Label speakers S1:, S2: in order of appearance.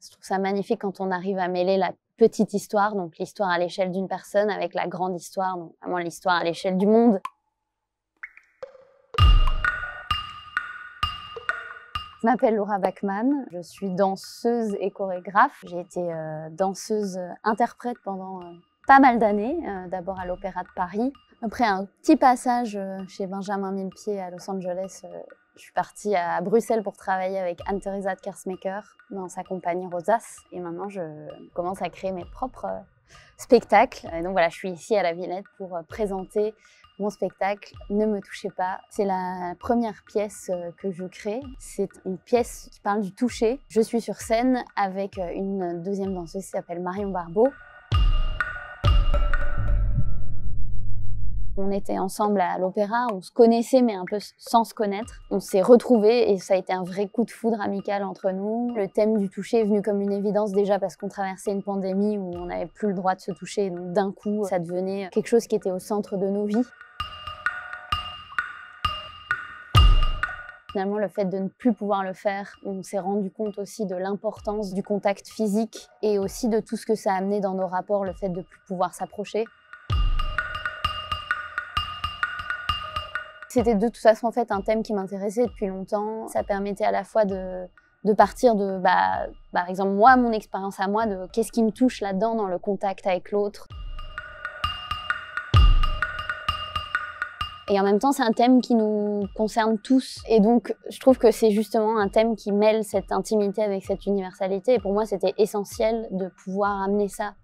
S1: Je trouve ça magnifique quand on arrive à mêler la petite histoire, donc l'histoire à l'échelle d'une personne, avec la grande histoire, donc vraiment l'histoire à l'échelle du monde. Je m'appelle Laura Bachmann, je suis danseuse et chorégraphe. J'ai été danseuse interprète pendant pas mal d'années, d'abord à l'Opéra de Paris. Après un petit passage chez Benjamin Millepied à Los Angeles, je suis partie à Bruxelles pour travailler avec Anne-Theresa de Kersmaker dans sa compagnie Rosace. Et maintenant, je commence à créer mes propres spectacles. Et donc voilà, je suis ici à la Villette pour présenter mon spectacle Ne me touchez pas. C'est la première pièce que je crée. C'est une pièce qui parle du toucher. Je suis sur scène avec une deuxième danseuse qui s'appelle Marion Barbeau. On était ensemble à l'opéra, on se connaissait mais un peu sans se connaître. On s'est retrouvés et ça a été un vrai coup de foudre amical entre nous. Le thème du toucher est venu comme une évidence déjà parce qu'on traversait une pandémie où on n'avait plus le droit de se toucher. Donc d'un coup, ça devenait quelque chose qui était au centre de nos vies. Finalement, le fait de ne plus pouvoir le faire, on s'est rendu compte aussi de l'importance du contact physique et aussi de tout ce que ça a amené dans nos rapports, le fait de ne plus pouvoir s'approcher. C'était de toute façon en fait un thème qui m'intéressait depuis longtemps. Ça permettait à la fois de partir de, par exemple moi, mon expérience à moi, de qu'est-ce qui me touche là-dedans dans le contact avec l'autre. Et en même temps, c'est un thème qui nous concerne tous. Et donc, je trouve que c'est justement un thème qui mêle cette intimité avec cette universalité. Et pour moi, c'était essentiel de pouvoir amener ça.